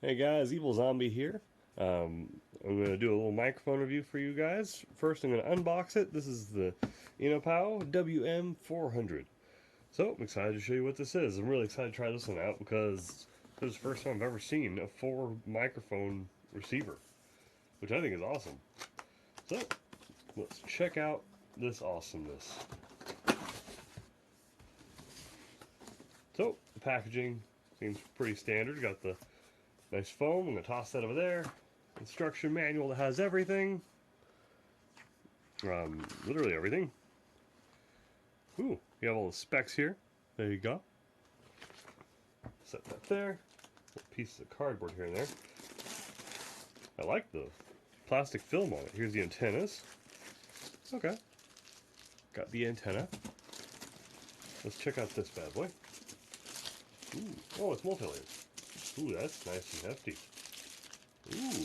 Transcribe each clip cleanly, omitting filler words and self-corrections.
Hey guys, Evilzombie here. I'm going to do a little microphone review for you guys. First, I'm going to unbox it. This is the innopow WM-400. So, I'm excited to show you what this is. I'm really excited to try this one out because this is the first time I've ever seen a 4 microphone receiver, which I think is awesome. So, let's check out this awesomeness. So, the packaging seems pretty standard. Got the nice foam. I'm going to toss that over there. Instruction manual that has everything. Literally everything. Ooh, you have all the specs here. There you go. Set that there. Little pieces of cardboard here and there. I like the plastic film on it. Here's the antennas. Okay. Got the antenna. Let's check out this bad boy. Ooh. Oh, it's multi-layered. Ooh, that's nice and hefty. Ooh.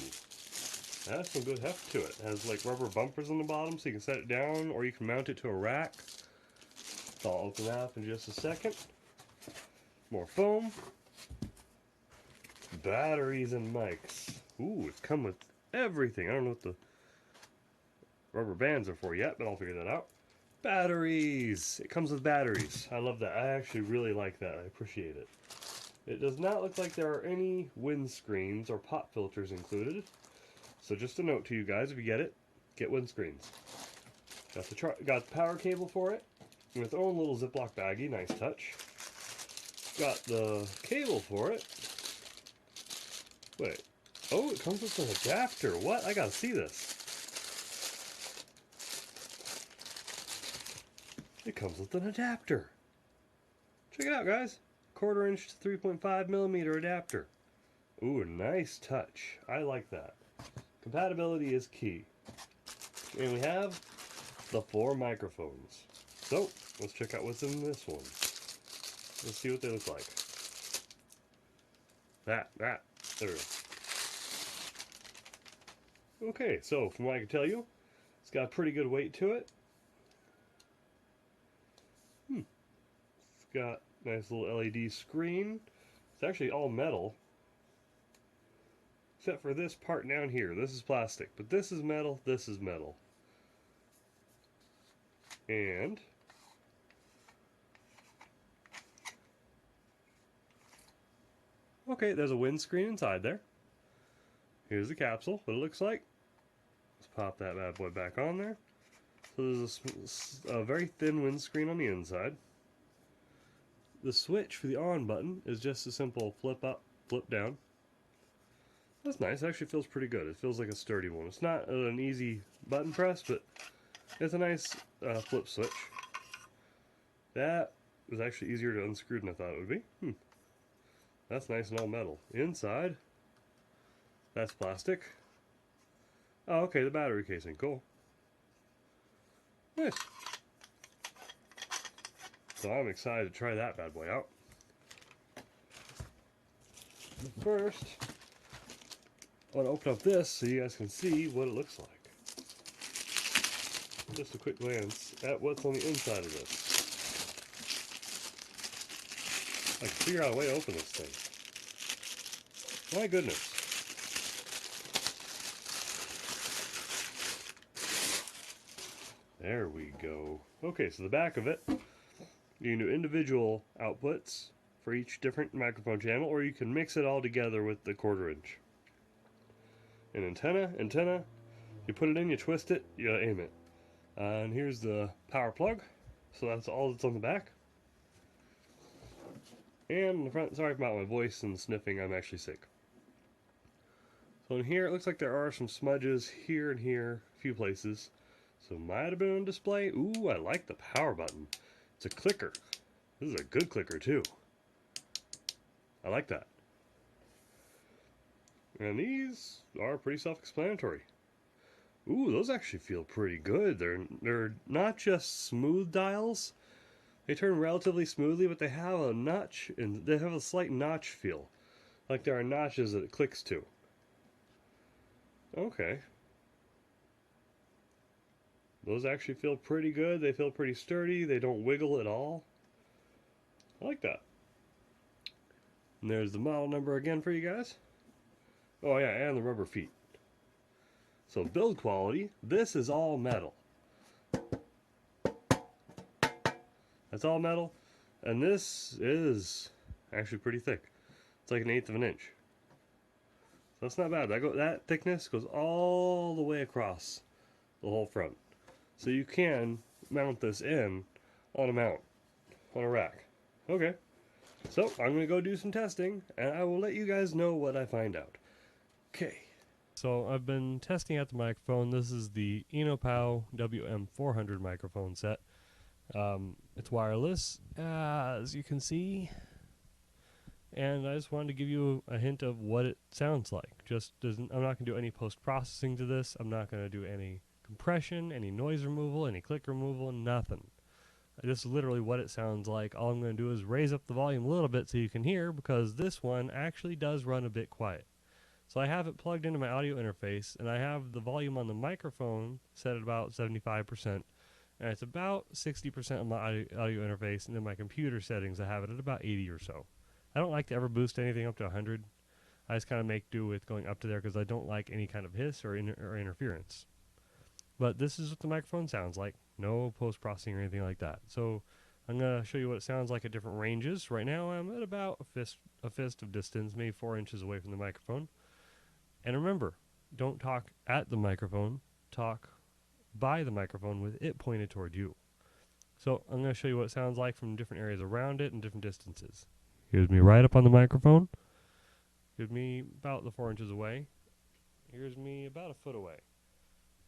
That has some good heft to it. It has like rubber bumpers on the bottom so you can set it down or you can mount it to a rack. So I'll open that up in just a second. More foam. Batteries and mics. Ooh, it's come with everything. I don't know what the rubber bands are for yet, but I'll figure that out. Batteries! It comes with batteries. I love that. I actually really like that. I appreciate it. It does not look like there are any windscreens or pop filters included. So just a note to you guys, if you get it, get windscreens. Got the power cable for it. With own little Ziploc baggie, nice touch. Got the cable for it. Wait. Oh, it comes with an adapter. What? I gotta see this. It comes with an adapter. Check it out, guys. 1/4 inch to 3.5mm adapter. Ooh, nice touch. I like that. Compatibility is key. And we have the 4 microphones. So, let's check out what's in this one. Let's see what they look like. There we go. Okay, so from what I can tell you, it's got a pretty good weight to it. It's got a nice little LED screen. It's actually all metal. Except for this part down here. This is plastic, but this is metal, this is metal. And okay, there's a windscreen inside there. Here's the capsule, what it looks like. Let's pop that bad boy back on there. So there's a very thin windscreen on the inside. The switch for the on button is just a simple flip up, flip down. That's nice. It actually feels pretty good. It feels like a sturdy one. It's not an easy button press, but it's a nice flip switch. That was actually easier to unscrew than I thought it would be. That's nice and all metal. Inside, that's plastic. Oh, okay, the battery casing. Cool. Nice. So I'm excited to try that bad boy out. First, I want to open up this so you guys can see what it looks like. Just a quick glance at what's on the inside of this. I can figure out a way to open this thing. My goodness. There we go. Okay, so the back of it, you can do individual outputs for each different microphone channel, or you can mix it all together with the 1/4 inch. An antenna, you put it in, you twist it, you aim it. And here's the power plug, so that's all that's on the back. And on the front, sorry about my voice and sniffing, I'm actually sick. So in here, it looks like there are some smudges here and here, a few places. So might have been on display. Ooh, I like the power button. It's a clicker. This is a good clicker too. I like that. And these are pretty self-explanatory. Ooh, those actually feel pretty good. They're not just smooth dials. They turn relatively smoothly, but they have a notch and they have a slight notch feel. Like there are notches that it clicks to. Okay. Those actually feel pretty good. They feel pretty sturdy. They don't wiggle at all. I like that. And there's the model number again for you guys. Oh yeah, and the rubber feet. So build quality, this is all metal. That's all metal, and this is actually pretty thick. It's like 1/8 of an inch. So that's not bad. That thickness goes all the way across the whole front. So you can mount this in on a mount, on a rack. Okay, so I'm going to go do some testing, and I will let you guys know what I find out. Okay. So I've been testing out the microphone. This is the innopow WM-400 microphone set. It's wireless, as you can see. And I just wanted to give you a hint of what it sounds like. I'm not going to do any post-processing to this. I'm not going to do any compression, any noise removal, any click removal, nothing. This is literally what it sounds like. All I'm going to do is raise up the volume a little bit so you can hear, because this one actually does run a bit quiet. So I have it plugged into my audio interface, and I have the volume on the microphone set at about 75%, and it's about 60% on my audio interface, and then my computer settings I have it at about 80 or so. I don't like to ever boost anything up to 100. I just kind of make do with going up to there because I don't like any kind of hiss or interference. But this is what the microphone sounds like. No post-processing or anything like that. So I'm going to show you what it sounds like at different ranges. Right now I'm at about a fist of distance, maybe 4 inches away from the microphone. And remember, don't talk at the microphone. Talk by the microphone with it pointed toward you. So I'm going to show you what it sounds like from different areas around it and different distances. Here's me right up on the microphone. Here's me about the 4 inches away. Here's me about a foot away.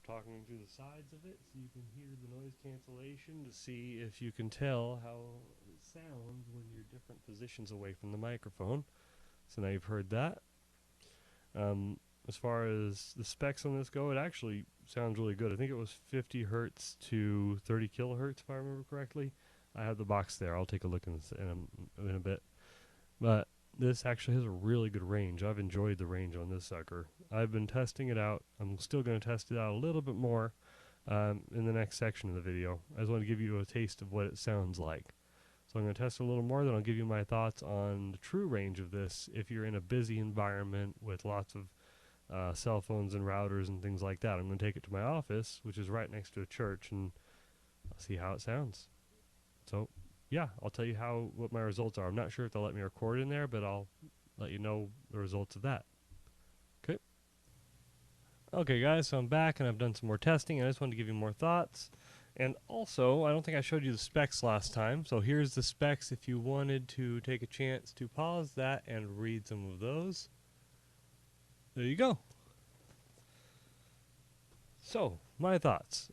Talking through the sides of it so you can hear the noise cancellation to see if you can tell how it sounds when you're different positions away from the microphone. So now you've heard that. As far as the specs on this go, it actually sounds really good. I think it was 50 hertz to 30 kilohertz, if I remember correctly. I have the box there. I'll take a look in a bit. But this actually has a really good range. I've enjoyed the range on this sucker. I've been testing it out. I'm still going to test it out a little bit more in the next section of the video. I just want to give you a taste of what it sounds like. So I'm going to test it a little more, then I'll give you my thoughts on the true range of this if you're in a busy environment with lots of cell phones and routers and things like that. I'm going to take it to my office, which is right next to a church, and I'll see how it sounds. So yeah, I'll tell you what my results are. I'm not sure if they'll let me record in there, but I'll let you know the results of that. Okay. Okay, guys, so I'm back, and I've done some more testing, and I just wanted to give you more thoughts. And also, I don't think I showed you the specs last time, so here's the specs if you wanted to take a chance to pause that and read some of those. There you go. So, my thoughts.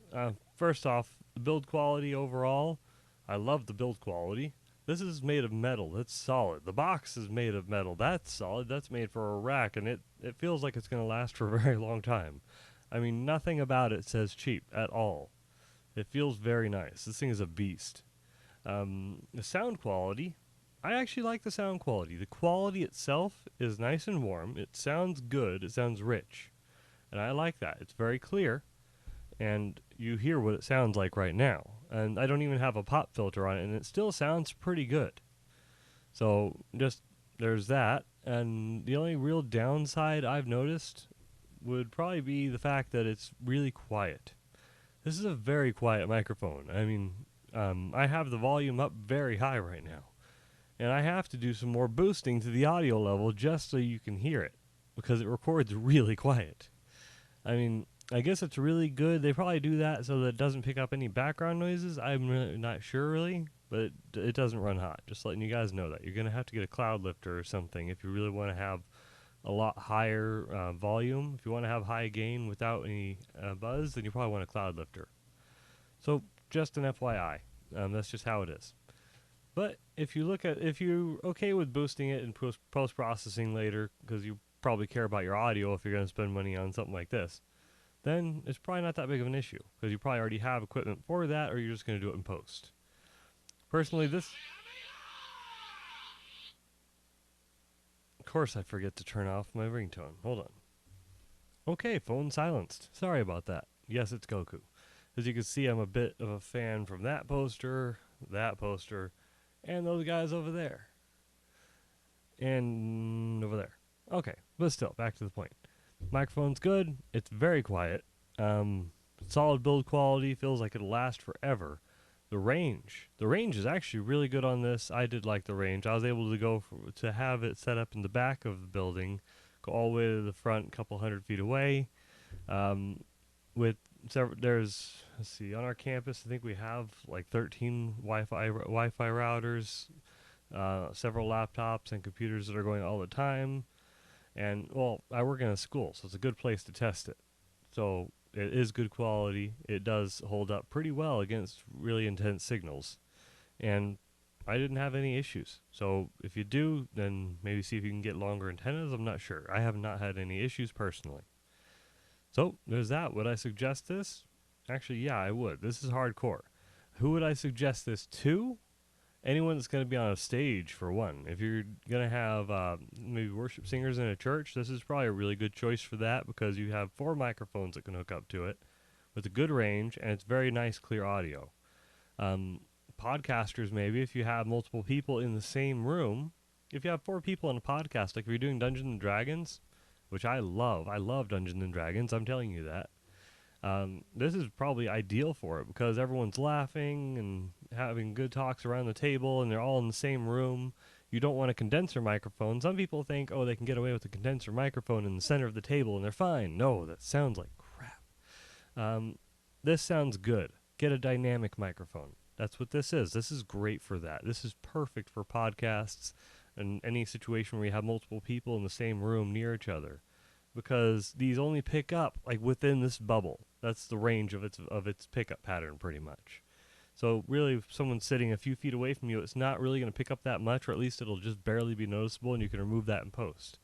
First off, the build quality overall. I love the build quality. This is made of metal. It's solid. The box is made of metal. That's solid. That's made for a rack, and it feels like it's going to last for a very long time. I mean, nothing about it says cheap at all. It feels very nice. This thing is a beast. The sound quality, I actually like the sound quality. The quality itself is nice and warm. It sounds good. It sounds rich. And I like that. It's very clear. And you hear what it sounds like right now. And I don't even have a pop filter on it, and it still sounds pretty good. So just there's that. And the only real downside I've noticed would probably be the fact that it's really quiet. This is a very quiet microphone. I mean, I have the volume up very high right now. And I have to do some more boosting to the audio level just so you can hear it, because it records really quiet. I mean, I guess it's really good. They probably do that so that it doesn't pick up any background noises. I'm really not sure, really, but it doesn't run hot. Just letting you guys know that. You're going to have to get a cloud lifter or something if you really want to have a lot higher volume. If you want to have high gain without any buzz, then you probably want a cloud lifter. So just an FYI, that's just how it is. But if you're okay with boosting it and post-processing later, because you probably care about your audio if you're going to spend money on something like this, then it's probably not that big of an issue, because you probably already have equipment for that, or you're just going to do it in post. Personally, of course I forget to turn off my ringtone. Hold on. Okay, phone silenced. Sorry about that. Yes, it's Goku. As you can see, I'm a bit of a fan from that poster, and those guys over there. And over there. Okay, But still, back to the point. Microphone's good. It's very quiet. Solid build quality. Feels like it'll last forever. The range is actually really good on this. I did like the range. I was able to to have it set up in the back of the building, go all the way to the front, a couple 100 feet away. With let's see, on our campus, I think we have like 13 Wi-Fi routers, several laptops and computers that are going all the time. And well, I work in a school, so it's a good place to test it. So it is good quality. It does hold up pretty well against really intense signals. And I didn't have any issues. So if you do, then maybe see if you can get longer antennas. I'm not sure. I have not had any issues personally. So there's that. Would I suggest this? Actually, yeah, I would. This is hardcore. Who would I suggest this to? Anyone that's going to be on a stage, for one. If you're going to have maybe worship singers in a church, this is probably a really good choice for that because you have 4 microphones that can hook up to it with a good range, and it's very nice, clear audio. Podcasters, maybe, if you have multiple people in the same room. If you have 4 people on a podcast, like if you're doing Dungeons and Dragons, which I love Dungeons and Dragons, I'm telling you that. This is probably ideal for it because everyone's laughing and having good talks around the table and they're all in the same room. You don't want a condenser microphone. Some people think, oh, they can get away with a condenser microphone in the center of the table and they're fine. No, that sounds like crap. This sounds good. Get a dynamic microphone. That's what this is. This is great for that. This is perfect for podcasts and any situation where you have multiple people in the same room near each other. Because these only pick up like within this bubble. That's the range of its pickup pattern, pretty much. So really, if someone's sitting a few feet away from you, it's not really going to pick up that much, or at least it'll just barely be noticeable, and you can remove that in post.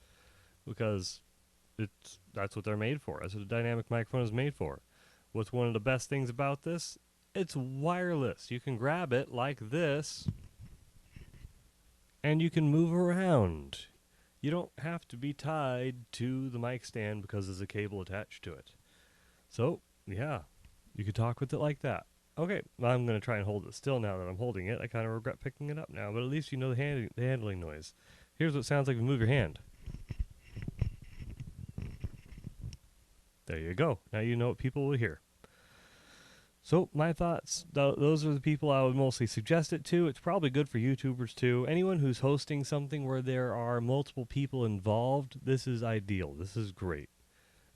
Because that's what they're made for. That's what a dynamic microphone is made for. What's one of the best things about this? It's wireless. You can grab it like this, and you can move around. You don't have to be tied to the mic stand because there's a cable attached to it. So, yeah, you could talk with it like that. Okay, I'm going to try and hold it still now that I'm holding it. I kind of regret picking it up now, but at least you know the handling noise. Here's what it sounds like if you move your hand. There you go. Now you know what people will hear. So, my thoughts, those are the people I would mostly suggest it to. It's probably good for YouTubers too. Anyone who's hosting something where there are multiple people involved, this is ideal. This is great.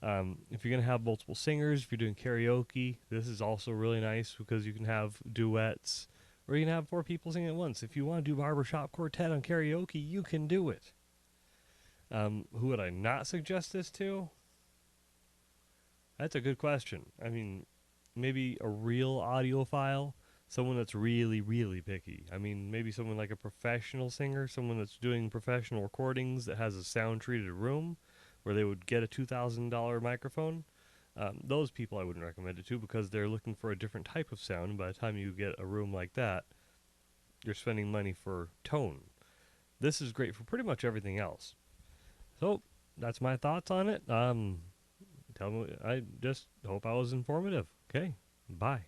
If you're going to have multiple singers, if you're doing karaoke, this is also really nice because you can have duets, or you can have 4 people singing at once. If you want to do barbershop quartet on karaoke, you can do it. Who would I not suggest this to? That's a good question. I mean, maybe a real audiophile, someone that's really, really picky. I mean, maybe someone like a professional singer, someone that's doing professional recordings that has a sound-treated room where they would get a $2,000 microphone. Those people I wouldn't recommend it to because they're looking for a different type of sound. And by the time you get a room like that, you're spending money for tone. This is great for pretty much everything else. So, that's my thoughts on it. Tell me, I just hope I was informative. Okay, bye.